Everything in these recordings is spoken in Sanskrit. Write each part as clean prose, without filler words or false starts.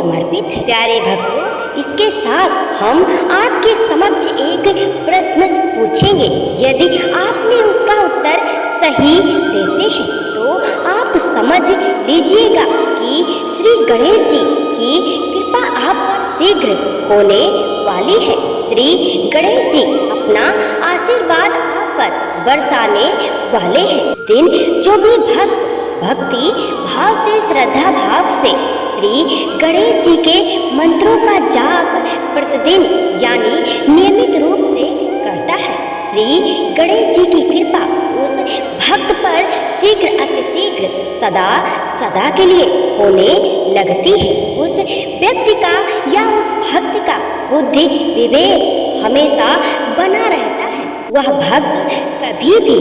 समर्पित है। प्यारे भक्तों, इसके साथ हम आपके समक्ष एक प्रश्न पूछेंगे। यदि आपने उसका उत्तर सही देते हैं तो आप समझ लीजिएगा कि श्री गणेश जी की कृपा आप पर शीघ्र होने वाली है। श्री गणेश जी अपना आशीर्वाद आप पर बरसाने वाले हैं। इस दिन जो भी भक्त भक्ति भाव से, श्रद्धा भाव से श्री गणेश जी के मंत्रों का जाप प्रतिदिन यानी नियमित रूप से करता है, श्री गणेश जी की कृपा उस भक्त पर शीघ्र अतिशीघ्र सदा सदा के लिए होने लगती है। उस व्यक्ति का या उस भक्त का बुद्धि विवेक हमेशा बना रहता है। वह भक्त कभी भी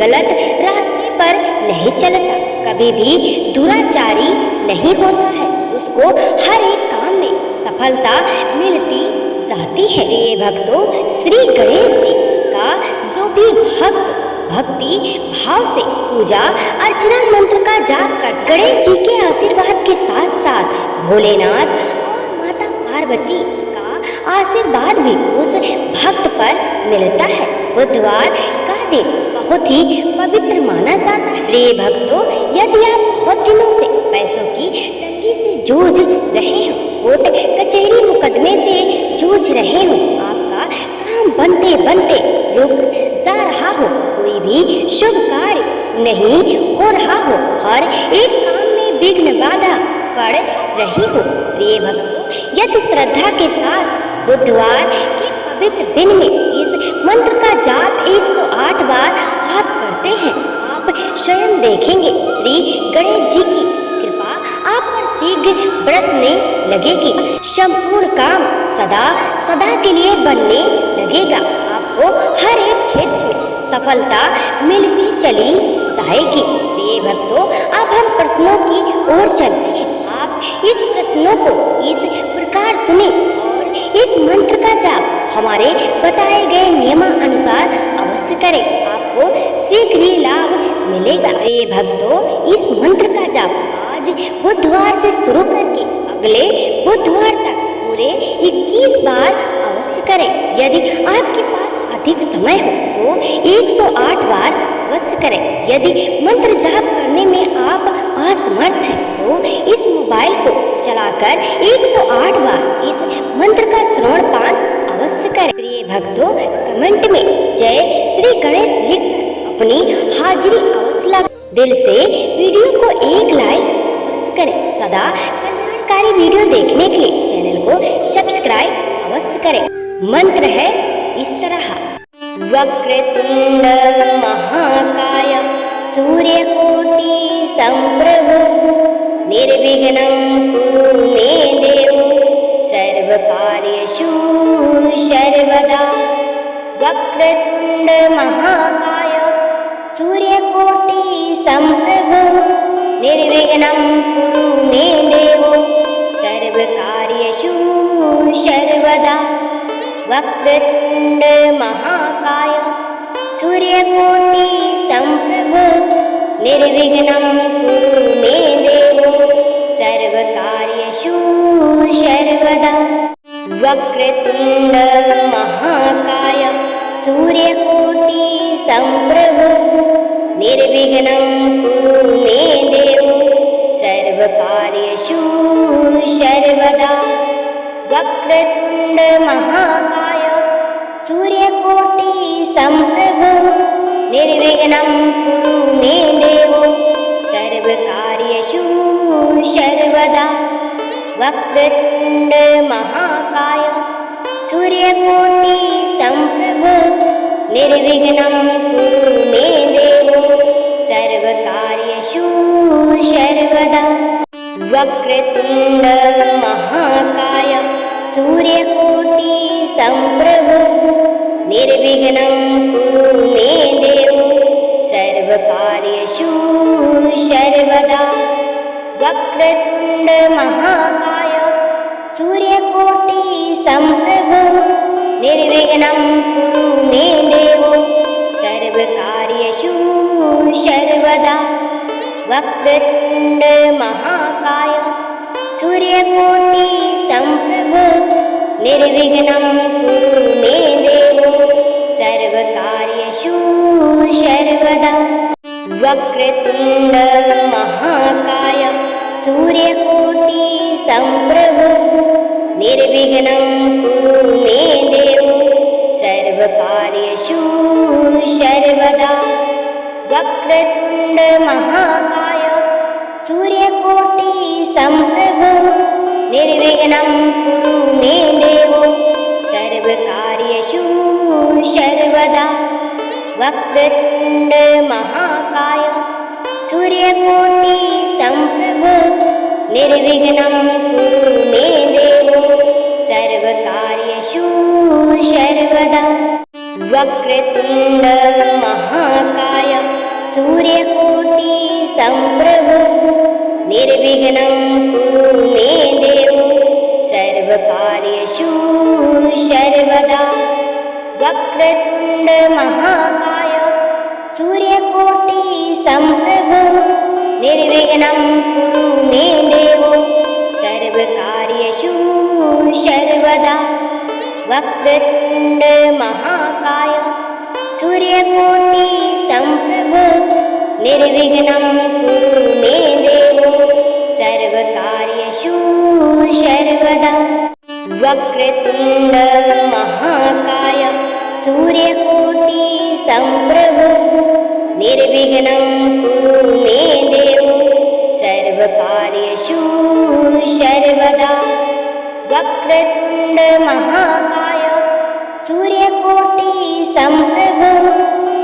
गलत रास्ते पर नहीं चलता, कभी भी दुराचारी नहीं होता है। उसको हर एक काम में सफलता मिलती जाती है। प्रिय भक्तों, श्री गणेश जी का जो भी भक्त भक्ति भाव से पूजा अर्चना मंत्र का जाप कर गणेश जी के आशीर्वाद के साथ साथ भोलेनाथ और माता पार्वती का आशीर्वाद भी उस भक्त पर मिलता है। बुधवार का दिन बहुत ही पवित्र माना जाता है। प्रिय भक्तों, यदि आप बहुत दिनों से पैसों की तंगी से जूझ रहे हो, कोर्ट कचहरी मुकदमे से जूझ रहे हो, आपका काम बनते बनते रुक जा रहा हो, कोई भी शुभ कार्य नहीं हो रहा हो, हर एक काम में विघ्न बाधा पड़ रही हो। प्रिय भक्तों, यदि श्रद्धा के साथ बुधवार के पवित्र दिन में इस मंत्र का जाप 108 बार आप करते हैं, आप स्वयं देखेंगे श्री गणेश जी की कृपा आप पर शीघ्र बरसने लगेगी। संपूर्ण काम सदा सदा के लिए बनने लगेगा। आपको हर एक क्षेत्र में सफलता मिलती चली जाएगी। प्रिय भक्तों, अब हम प्रश्नों की ओर चलते हैं। आप इस प्रश्नों को इस प्रकार सुने और इस मंत्र का जाप हमारे बताए गए नियमानुसार अवश्य करें, आपको शीघ्र ही लाभ मिलेगा। प्रिय भक्तों, इस मंत्र का जाप आज बुधवार से शुरू करके अगले बुधवार तक पूरे 21 बार अवश्य करें। यदि आपके पास अधिक समय हो तो 108 बार अवश्य करें। यदि मंत्र जाप करने में आप असमर्थ हैं तो इस मोबाइल को चलाकर 108 बार इस मंत्र का श्रवण पान अवश्य करें। प्रिय भक्तों, कमेंट में जय श्री गणेश लिखकर अपनी हाजिरी अवश्य लगाएं। दिल से वीडियो को एक लाइक अवश्य करें। सदा कल्याणकारी वीडियो देखने के लिए चैनल को सब्सक्राइब अवश्य करें। मंत्र है इस तरह, वक्रतुंड महाकाय सूर्यकोटि संप्रभ निर्विघ्नं कुरु मे देव सर्वकार्येषु सर्वदा। वक्रतुंड महाकाय सूर्यकोटि संप्रभ निर्विघ्नं कुरु मे देव सर्वकार्येषु सर्वदा। वक्रतुंड महाकाय सूर्यकोटि संप्रभ निर्विघ्नं कुरु मे देव सर्वकार्येषु सर्वदा। वक्रतुंड महाकाय सूर्यकोटि संप्रभ निर्विघ्नं कुरु मे देव सर्वकार्येषु सर्वदा। वक्रतुंड महाकाय सूर्यकोटि संप्रभ निर्विघ्नं कुरु मे देव सर्वकार्येषु सर्वदा। वक्रतुंड महाकाय सूर्यकोटि संप्रभ निर्विघ्नं कुरु मे देव सर्वकार्येषु सर्वदा। वक्रतुंड महाकाय सूर्यकोटि संप्रभ निर्विघ्नं कुरु मे देव सर्वकार्येषु सर्वदा। वक्रतुंड महाकाय सूर्यकोटि संप्रभ निर्विघ्नं कुरु मे देव सर्वकार्येषु सर्वदा। वक्रतुंड महाकाय सूर्यकोटि सम्प्रभ निर्विघ्नं कुरु मे देव सर्वकार्येषु सर्वदा। वक्रतुण्ड महाकाय सूर्यकोटि सम्प्रभ निर्विघ्नं कुरु मे देव सर्वकार्येषु सर्वदा। वक्रतुण्ड महाकाय सूर्यकोटि सम्प्रभ निर्विघ्नं कुरु मे देव सर्वकार्येषु सर्वदा। वक्रतुण्ड महाकाय सूर्यकोटि सम्प्रभ निर्विघ्नं कुरु मे देव सर्वकार्येषु सर्वदा। वक्रतुण्ड महाकाय सूर्यकोटि सम्प्रभ निर्विघ्नं कुरु मे देव सर्वकार्येषु सर्वदा। वक्रतुण्ड महाकाय सूर्यकोटि सम्प्रभ निर्विघ्नं कुरु मे देव सर्वकार्येषु सर्वदा। वक्रतुण्ड महाकाय सूर्यकोटि सम्प्रभ निर्विघ्नं कुरु मे देव सर्वकार्येषु सर्वदा। वक्रतुण्ड महाकाय सूर्यकोटि सम्प्रभ निर्विघ्नं कुरु मे देव सर्वकार्येषु सर्वदा। वक्रतुण्ड महाकाय सूर्यकोटि सम्प्रभ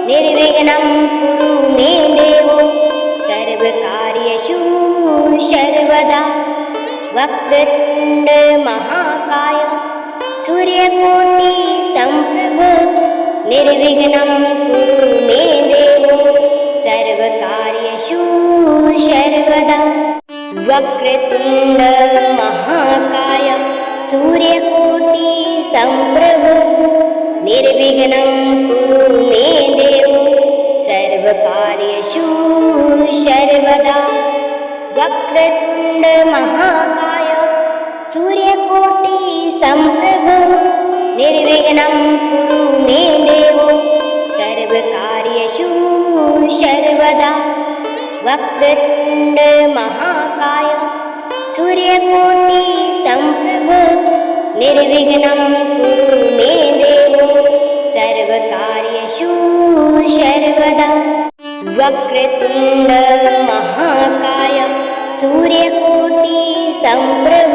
निर्विघ्नं कुरु मे देव सर्वकार्येषु सर्वदा। वक्रतुण्ड महाकाय सूर्यकोटि सम्प्रभ निर्विघ्नं कुरु मे देव सर्वकार्येषु सर्वदा। वक्रतुण्ड महाकाय सूर्यकोटि सम्प्रभ निर्विघ्नं कुरु मे देव सर्वकार्येषु सर्वदा। वक्रतुण्ड महाकाय सूर्यकोटि सम्प्रभ निर्विघ्नं कुरु मे देव सर्वकार्येषु सर्वदा। वक्रतुण्ड महाकाय सूर्यकोटि सम्प्रभ निर्विघ्नं कुरु मे देव सर्वकार्येषु सर्वदा। वक्रतुण्ड महाकाय सूर्यकोटि सम्प्रभ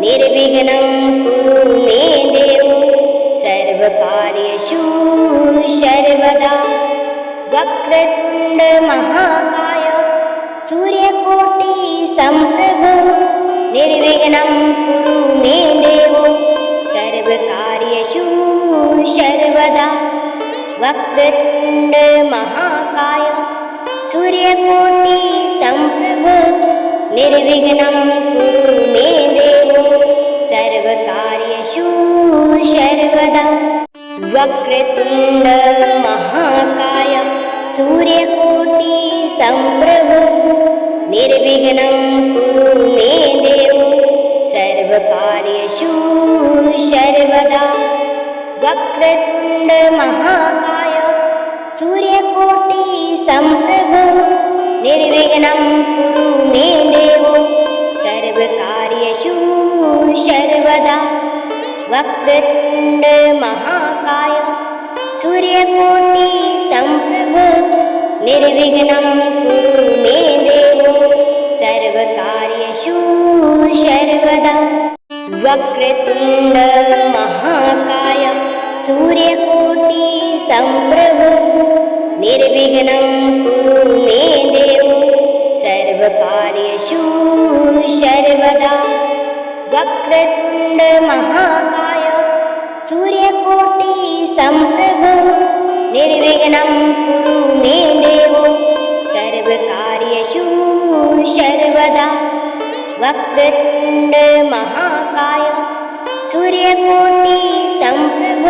निर्विघ्नं कुरु मे देव सर्वकार्येषु सर्वदा। वक्रतुण्ड महाकाय सूर्यकोटि सम्प्रभ निर्विघ्नं कुरु मे देव सर्वकार्येषु सर्वदा। वक्रतुण्ड महाकाय सूर्यकोटि सम्प्रभ निर्विघ्नं कुरु मे देव सर्वकार्येषु सर्वदा। वक्रतुण्ड महाकाय सूर्यकोटि सम्प्रभ निर्विघ्नं कुरु मे देव सर्वकार्येषु सर्वदा। वक्रतुण्ड महाकाय सूर्यकोटि सम्प्रभ निर्विघ्नं कुरु मे देव सर्वकार्येषु सर्वदा। वक्रतुण्ड महाकाय सूर्यकोटि सम्प्रभ निर्विघ्नं कुरु मे देव सर्वकार्येषु सर्वदा। वक्रतुण्ड महाकाय सूर्यकोटि सम्प्रभ निर्विघ्नं कुरु मे देव सर्वकार्येषु सर्वदा। वक्रतुण्ड महाकाय सूर्यकोटि सम्प्रभ निर्विघ्नं कुरु मे देव सर्वकार्येषु सर्वदा। वक्रतुण्ड महाकाय सूर्यकोटि सम्प्रभ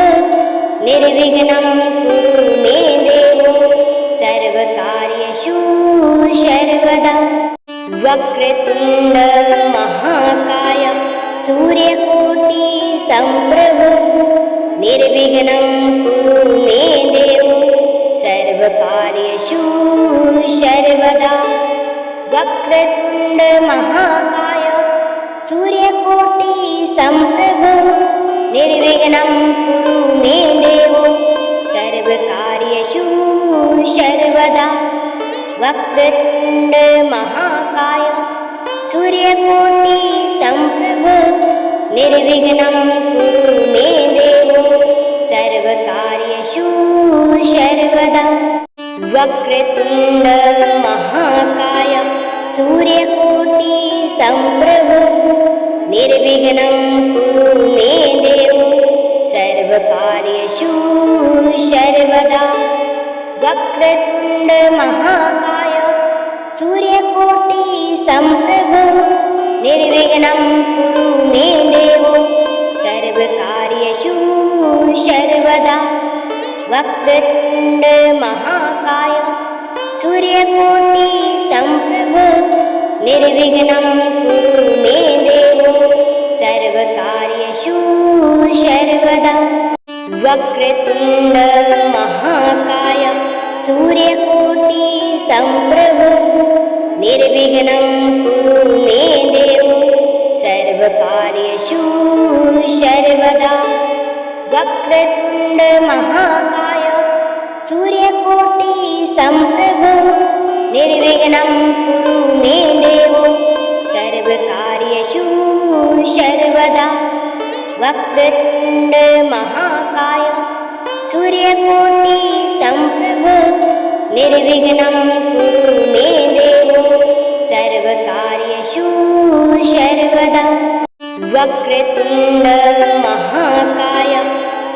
निर्विघ्नं कुरु मे देव सर्वकार्येषु सर्वदा। वक्रतुण्ड महाकाय सूर्यकोटि संप्रभ निर्विघ्नं कुरु मे देव सर्वकार्येषु सर्वदा। वक्रतुण्ड महाकाय सूर्यकोटि संप्रभ निर्विघ्नं कुरु मे देव सर्वकार्येषु सर्वदा। वक्रतुण्ड महाकाय सूर्यकोटि संप्रभ निर्विघ्नं कुरु मे देव सर्वकार्येषु सर्वदा। वक्रतुण्ड महाकाय सूर्यकोटि संप्रभ निर्विघ्नं कुरु मे देव सर्वकार्येषु सर्वदा। वक्रतुण्ड महाकाय सूर्यकोटि संप्रभ निर्विघ्नं कुरु मे देव सर्वकार्येषु सर्वदा। वक्रतुण्ड महाकाय सूर्यकोटि संप्रभ निर्विघ्नं कुरु मे देव सर्वकार्येषु सर्वदा। वक्रतुण्ड महाकाय सूर्यकोटि संप्रभ निर्विघ्नं कुरु मे देव सर्वकार्येषु सर्वदा। वक्रतुण्ड महाकाय सूर्यकोटि संप्रभ निर्विघ्नं कुरु मे देव सर्वकार्येषु सर्वदा। वक्रतुण्ड महाकाय सूर्यकोटि संप्रभ निर्विघ्नं कुरु मे देव सर्वकार्येषु सर्वदा। वक्रतुण्ड महाकाय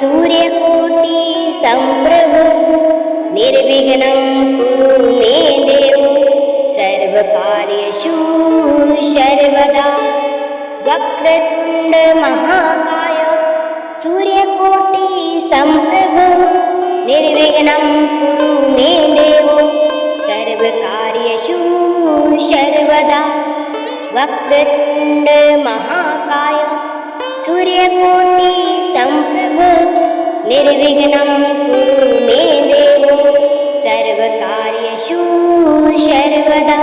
सूर्यकोटि संप्रभ निर्विघ्नं कुरु मे देव सर्वकार्येषु सर्वदा। वक्रतुण्ड महाकाय सूर्यकोटि संप्रभ निर्विघ्नं कुरु मे देव सर्वकार्येषु सर्वदा। वक्रतुण्ड महाकाय सूर्यकोटि संप्रभ निर्विघ्नं कुरु मे देव सर्वकार्येषु सर्वदा।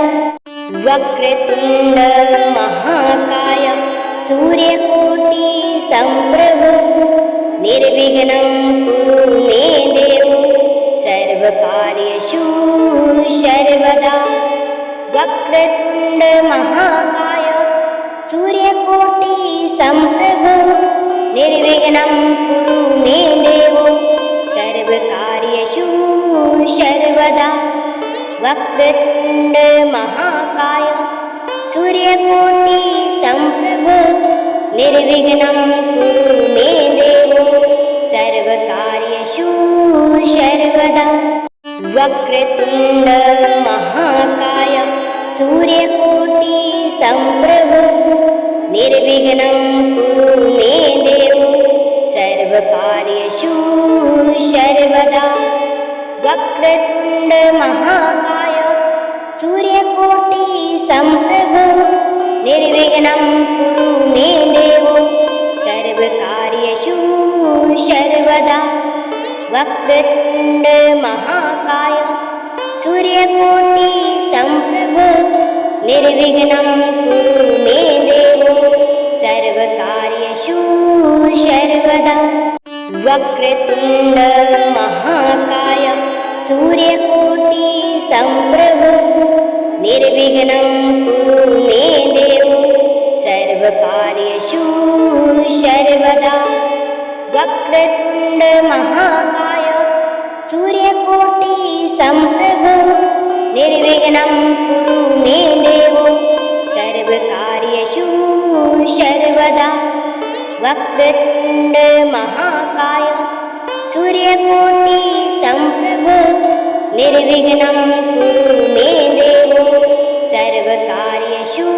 वक्रतुण्ड महाकाय सूर्यकोटि संप्रभ निर्विघ्नं कुरु मे देव सर्वकार्येषु सर्वदा। वक्रतुण्ड महाकाय सूर्यकोटि संप्रभ निर्विघ्नं कुरु मे देव सर्वकार्येषु सर्वदा। वक्रतुण्ड महाकाय सूर्यकोटि संप्रभ निर्विघ्नं कुरु मे देव सर्वकार्येषु सर्वदा। वक्रतुण्ड महाकाय सूर्यकोटि संप्रभ निर्विघ्नं कुरु मे देव सर्वकार्येषु सर्वदा। वक्रतुण्ड महाकाय सूर्यकोटि संप्रभ निर्विघ्नं कुरु मे देव सर्वकार्येषु सर्वदा। वक्रतुण्ड महाकाय सूर्यकोटि संप्रभ निर्विघ्नं कुरु मे देव सर्वकार्येषु सर्वदा। वक्रतुण्ड महाकाय सूर्यकोटि संप्रभ निर्विघ्नं कुरु मे देव सर्वकार्येषु सर्वदा। वक्रतुण्ड महाकाय सूर्यकोटि संप्रभ निर्विघ्नं कुरु मे देव सर्वकार्येषु सर्वदा। वक्रतुण्ड महाकाय सूर्यकोटि संप्रभ निर्विघ्नं कुरु मे देव सर्वकार्येषु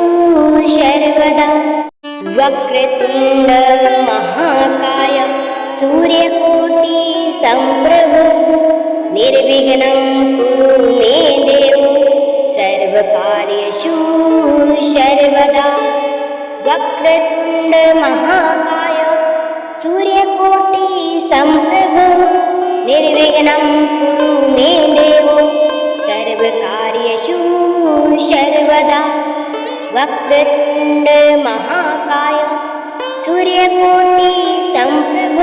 सर्वदा। वक्रतुण्ड महाकाय सूर्यकोटि संप्रभ निर्विघ्नं कुरु मे देव सर्व सर्वकार्येषु सर्वदा वक्रतुण्ड महाकाय सूर्यकोटि समप्रभ निर्विघ्नं कुरु मे देव सर्वकार्येषु सर्वदा वक्रतुण्ड महाकाय सूर्यकोटि समप्रभ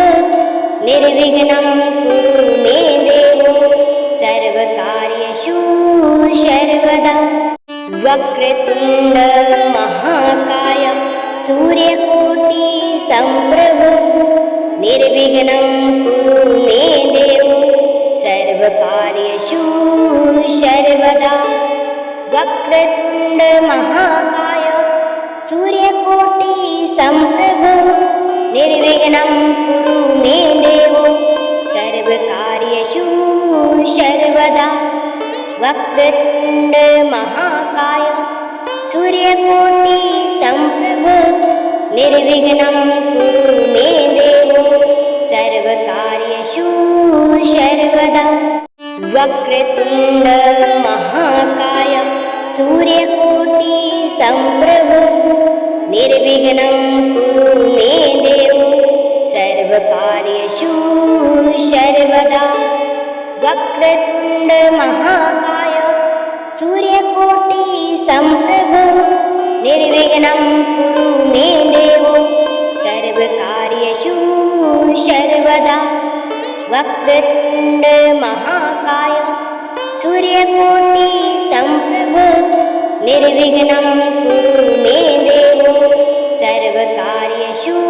निर्विघ्नं कुरु मे देव सर्वकार्येषु सर्वदा वक्रतुण्ड महाकाय सूर्यकोटि समप्रभ निर्विघ्नं कुरु मे देव सर्वकार्येषु सर्वदा वक्रतुण्ड महाकाय सूर्यकोटि समप्रभ निर्विघ्नं कुरु मे देव सर्वकार्येषु सर्वदा वक्रतुण्ड महाकाय सूर्यकोटि समप्रभ निर्विघ्नं कुरु मे देव सर्वकार्येषु सर्वदा वक्रतुण्ड महाकाय सूर्यकोटि समप्रभ निर्विघ्नं कुरु मे देव सर्वकार्येषु सर्वदा वक्रतुण्ड महाकाय सूर्यकोटि समप्रभ निर्विघ्नं कुरु मे देव सर्वकार्येषु सर्वदा वक्रतुण्ड महाकाय सूर्यकोटि समप्रभ निर्विघ्नं कुरु मे देव सर्वकार्येषु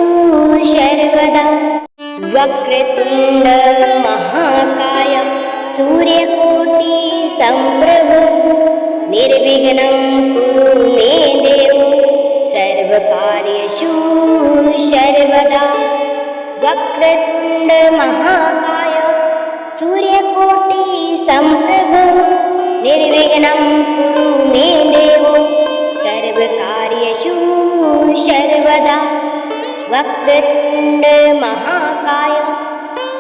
सर्वदा वक्रतुण्ड महाकाय सूर्यकोटि समप्रभ निर्विघ्नं कुरु मे देव सर्वकार्येषु सर्वदा वक्रतुण्ड महाकाय सूर्यकोटि समप्रभ निर्विघ्नं कुरु मे देव सर्वकार्येषु सर्वदा वक्रतुण्ड महाकाय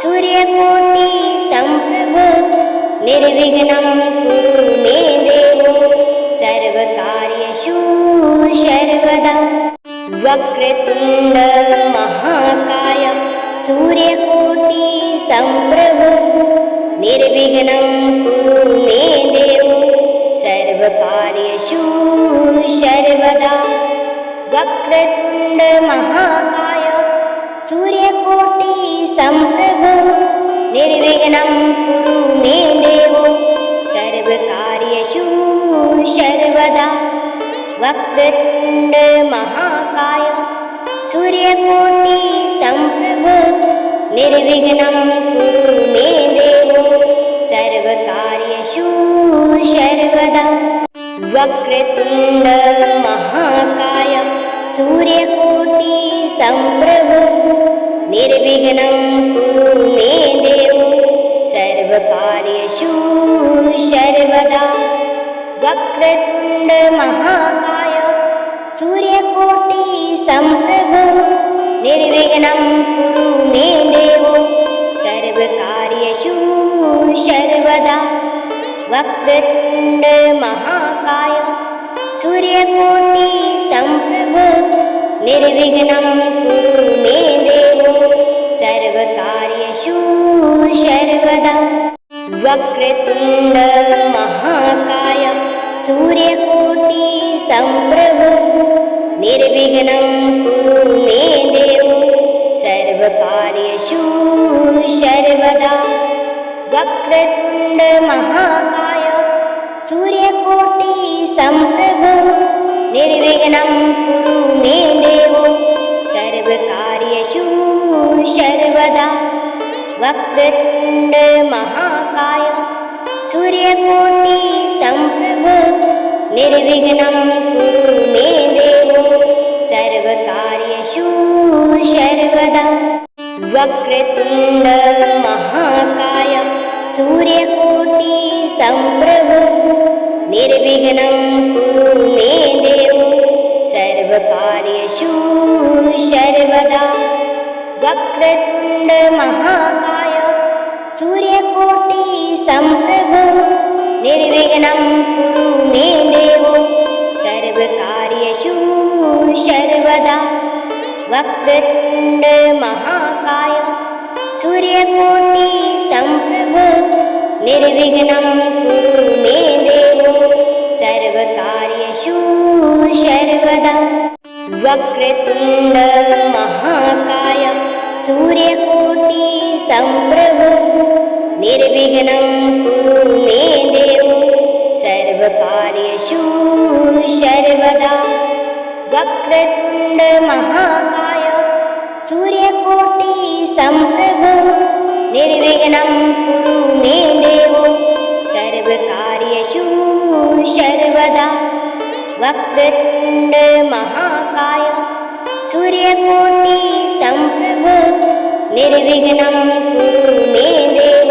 सूर्यकोटि समप्रभ निर्विघ्नं कुरु मे देव सर्वकार्येषु सर्वदा वक्रतुण्ड महाकाय सूर्यकोटि समप्रभ निर्विघ्नं कुरु मे देव सर्वकार्येषु सर्वदा वक्रतुण्ड महाकाय सूर्यकोटि समप्रभ निर्विघ्नं कुरु मे देव सर्वकार्येषु सर्वदा वक्रतुण्ड महाकाय सूर्यकोटि समप्रभ निर्विघ्नं कुरु मे देव सर्वकार्येषु सर्वदा वक्रतुण्ड महाकाय सूर्यकोटि समप्रभ निर्विघ्नं कुरु मे देव सर्वकार्येषु सर्वदा वक्रतुण्ड महाकाय सूर्यकोटि समप्रभ निर्विघ्नं कुरु मे देव सर्वकार्येषु सर्वदा वक्रतुण्ड महाकाय सूर्यकोटि समप्रभ निर्विघ्नं कुरु मे देव सर्वकार्येषु सर्वदा वक्रतुण्ड महाकाय सूर्यकोटि समप्रभ निर्विघ्नं कुरु मे देव सर्वकार्येषु सर्वदा वक्रतुण्ड महाकाय सूर्यकोटि समप्रभ निर्विघ्नं कुरु मे देव सर्वकार्येषु सर्वदा वक्रतुण्ड महाकाय सूर्यकोटि समप्रभ निर्विघ्नं कुरु मे देव सर्वकार्येषु सर्वदा वक्रतुण्ड महाकाय सूर्यकोटि समप्रभ निर्विघ्नं कुरु मे देव सर्वकार्येषु सर्वदा वक्रतुण्ड महाकाय सूर्यकोटि समप्रभ निर्विघ्नं कुरु मे देव सर्वकार्येषु सर्वदा। वक्रतुण्ड महाकाय सूर्यकोटि समप्रभ निर्विघ्नं कुरु मे देव सर्वकार्येषु सर्वदा। वक्रतुण्ड महाकाय सूर्यकोटि समप्रभ निर्विघ्नं कुरु मे देव सर्वकार्येषु सर्वदा। वक्रतुण्ड महाकाय सूर्यकोटि समप्रभ निर्विघ्नं कुरु मे देव सर्वकार्येषु सर्वदा। वक्रतुण्ड महाकाय सूर्यकोटि समप्रभ निर्विघ्नं कुरु मे देव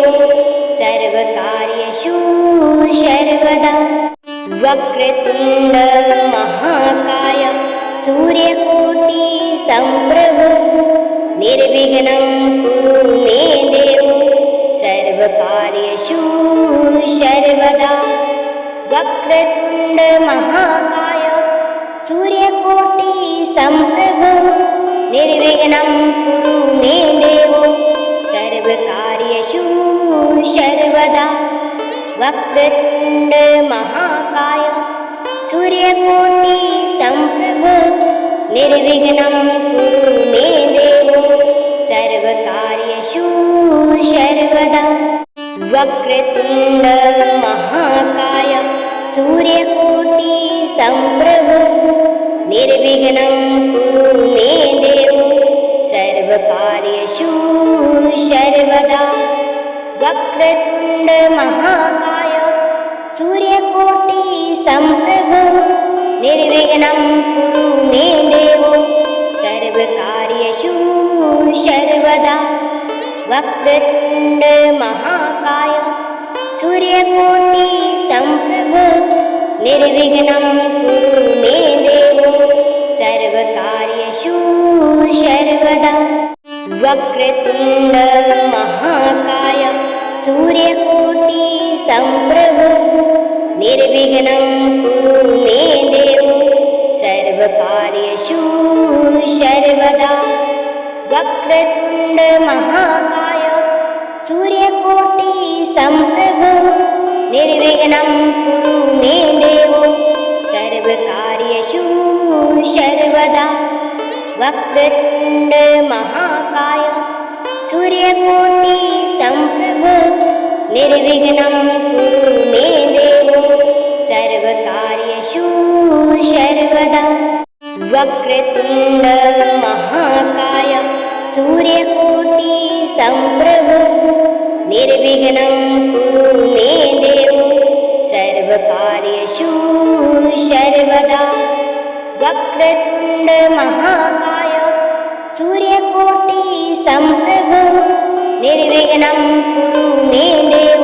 सर्वकार्येषु सर्वदा। वक्रतुण्ड महाकाय सूर्यकोटि समप्रभ निर्विघ्नं कुरु मे देव सर्वकार्येषु सर्वदा। वक्रतुण्ड महाकाय सूर्यकोटि समप्रभ निर्विघ्नं कुरु मे देव सर्वकार्येषु सर्वदा। वक्रतुण्ड महाकाय सूर्यकोटि समप्रभ निर्विघ्नं कुरु मे देव सर्वकार्येषु सर्वदा। वक्रतुण्ड महाकाय सूर्यकोटि समप्रभ निर्विघ्नं कुरु मे देव सर्वकार्येषु सर्वदा। वक्रतुण्ड महाकाय सूर्यकोटि समप्रभ निर्विघ्नं कुरु मे देव सर्वकार्येषु सर्वदा। वक्रतुण्ड महाकाय सूर्यकोटि समप्रभ निर्विघ्नं कुरु मे देव सर्वकार्येषु सर्वदा। वक्रतुण्ड महाकाय सूर्यकोटि समप्रभ निर्विघ्नं कुरु मे देव सर्वकार्येषु सर्वदा। वक्रतुण्ड महाकाय सूर्यकोटि समप्रभ निर्विघ्नं कुरु मे देव सर्वकार्येषु सर्वदा। वक्रतुण्ड महाकाय सूर्यकोटि समप्रभ निर्विघ्नं कुरु मे देव सर्वकार्येषु सर्वदा। वक्रतुण्ड महाकाय सूर्यकोटि समप्रभ निर्विघ्नं कुरु मे देव सर्वकार्येषु सर्वदा। वक्रतुण्ड महाकाय सूर्यकोटि समप्रभ निर्विघ्नं कुरु मे देव सर्वकार्येषु सर्वदा। वक्रतुण्ड महाकाय सूर्यकोटि समप्रभ निर्विघ्नं कुरु मे देव सर्वकार्येषु सर्वदा। वक्रतुण्ड महाकाय सूर्यकोटि समप्रभ निर्विघ्नं कुरु मे देव सर्वकार्येषु सर्वदा। वक्रतुण्ड महाकाय सूर्यकोटि समप्रभ निर्विघ्नं कुरु मे देव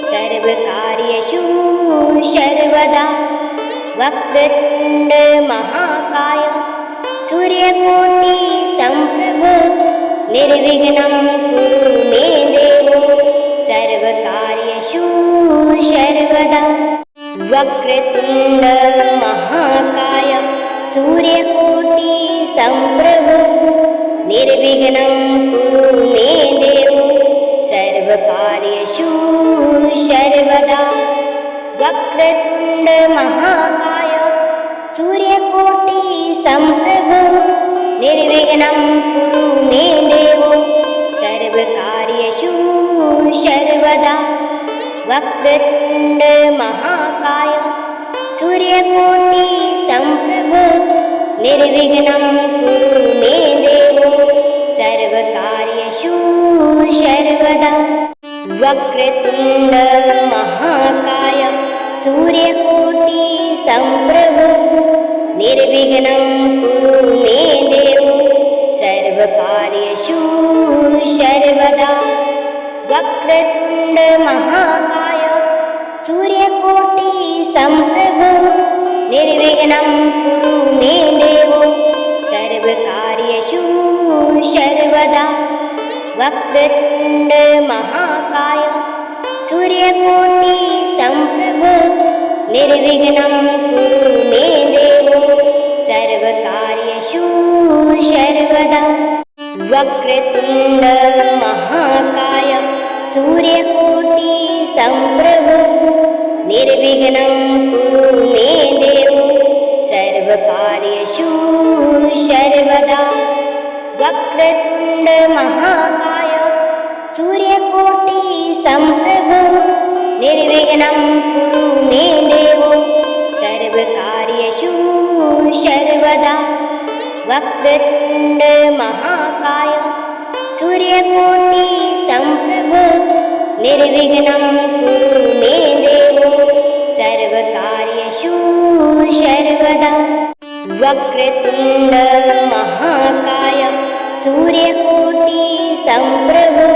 सर्वकार्येषु सर्वदा। वक्रतुण्ड महाकाय सूर्यकोटि समप्रभ निर्विघ्नं कुरु मे देव सर्वकार्येषु सर्वदा। वक्रतुण्ड महाकाय सूर्यकोटि समप्रभ निर्विघ्नं कुरु मे देव सर्वकार्येषु सर्वदा। वक्रतुण्ड महाकाय सूर्यकोटि समप्रभ निर्विघ्नं कुरु मे देव सर्वकार्येषु सर्वदा। वक्रतुण्ड महाकाय सूर्यकोटि समप्रभ निर्विघ्नं कुरु मे देव सर्वकार्येषु सर्वदा। वक्रतुण्ड महाकाय सूर्यकोटि समप्रभ निर्विघ्नं कुरु मे देव सर्वकार्येषु सर्वदा। वक्रतुण्ड महाकाय सूर्यकोटि समप्रभ निर्विघ्नं कुरु मे देव सर्वकार्येषु सर्वदा। वक्रतुण्ड महाकाय सूर्यकोटि सम्प्रभो निर्विघ्नं कुरु मे देवो सर्वकार्येषु सर्वदा। वक्रतुण्ड महाकाय सूर्यकोटि सम्प्रभो निर्विघ्नं कुरु मे देवो सर्वकार्येषु सर्वदा। वक्रतुण्ड महाकाय सूर्यकोटि सम्प्रभो निर्विघ्नं कुरु मे देवो सर्वकार्येषु सर्वदा। वक्रतुण्ड महाकाय सूर्यकोटि सम्प्रभो निर्विघ्नं कुरु मे देवो सर्वकार्येषु सर्वदा। वक्रतुण्ड महाकाय सूर्यकोटि सम्प्रभो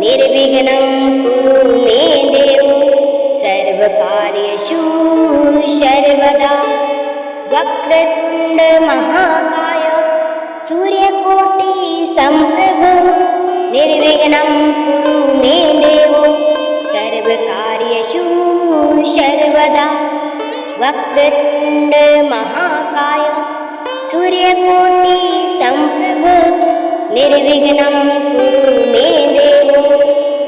निर्विघ्नं कुरु मे देवो सर्वकार्येषु सर्वदा। वक्रतुण्ड महाकाय सूर्यकोटि सम्प्रभो निर्विघ्नं कुरु मे देवो सर्वकार्येषु सर्वदा। वक्रतुण्ड महाकाय सूर्यकोटि सम्प्रभो निर्विघ्नं कुरु मे देवो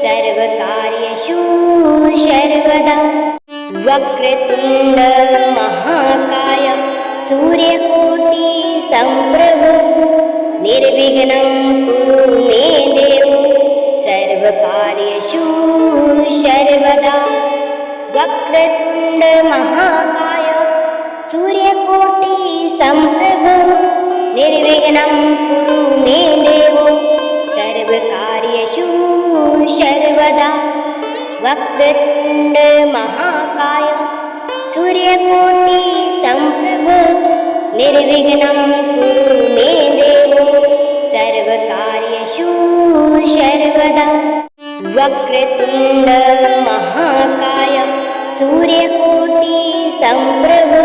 सर्वकार्येषु सर्वदा। वक्रतुण्ड महाकाय सूर्यकोटि सम्प्रभो निर्विघ्नं कुरु मे देवो सर्वकार्येषु सर्वदा। वक्रतुण्ड महाकाय सूर्यकोटि सम्प्रभो निर्विघ्नं कुरु मे देवो सर्वकार्येषु सर्वदा। वक्रतुण्ड महाकाय सूर्यकोटि सम्प्रभो निर्विघ्नं कुरु मे देवो सर्वकार्येषु सर्वदा। वक्रतुण्ड महाकाय सूर्यकोटि सम्प्रभो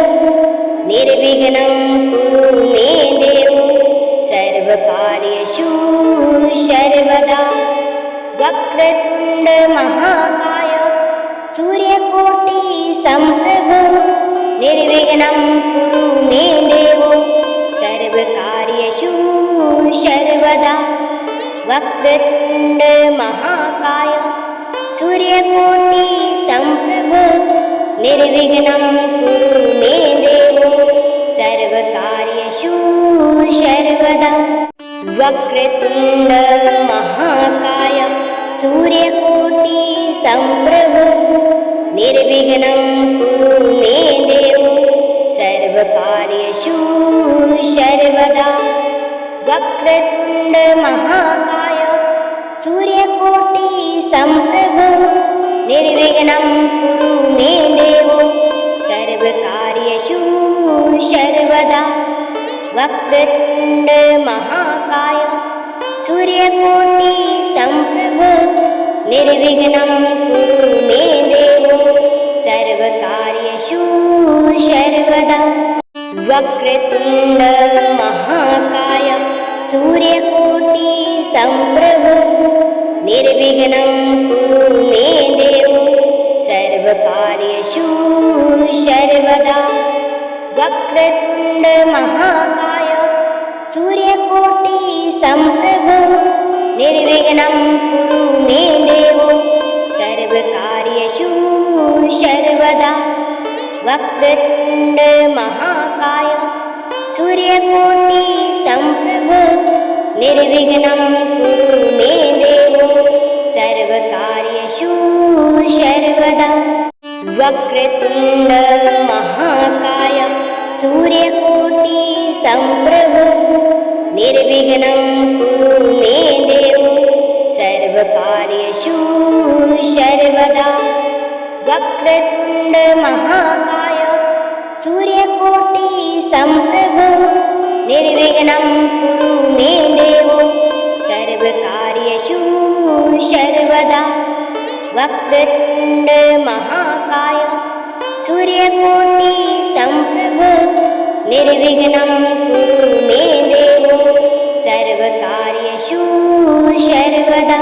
निर्विघ्नं कुरु मे देवो सर्वकार्येषु सर्वदा। वक्रतुण्ड महाकाय सूर्यकोटि सम्प्रभो निर्विघ्नं कुरु मे देवो सर्वकार्येषु सर्वदा। वक्रतुण्ड महाकाय सूर्यकोटि सम्प्रभो निर्विघ्नं कुरु मे देवो सर्वकार्येषु सर्वदा। वक्रतुण्ड महाकाय सूर्यकोटि सम्प्रभो निर्विघ्नं कुरु मे देवो सर्वकार्येषु सर्वदा। वक्रतुण्ड महाकाय सूर्यकोटि सम्प्रभो निर्विघ्नं कुरु मे देवो सर्वकार्येषु सर्वदा। वक्रतुण्ड महाकाय सूर्यकोटि सम्प्रभो निर्विघ्नं कुरु मे देवो सर्वकार्येषु सर्वदा। वक्रतुण्ड महाकाय सूर्यकोटि सम्प्रभो निर्विघ्नं कुरु मे देवो सर्वकार्येषु सर्वदा। वक्रतुण्ड महाकाय सूर्यकोटि सम्प्रभो निर्विघ्नं कुरु मे देवो सर्वकार्येषु सर्वदा। वक्रतुण्ड महाकाय सूर्यकोटि सम्प्रभो निर्विघ्नं कुरु मे देवो सर्वकार्येषु सर्वदा। वक्रतुण्ड महाकाय सूर्यकोटि सम्प्रभो निर्विघ्नं कुरु मे देवो सर्वकार्येषु सर्वदा। वक्रतुण्ड महाकाय सूर्यकोटि सम्प्रभो निर्विघ्नं कुरु मे देवो सर्वकार्येषु सर्वदा। वक्रतुण्ड महाकाय सूर्यकोटि सम्प्रभो निर्विघ्नं कुरु मे देवो सर्वकार्येषु सर्वदा।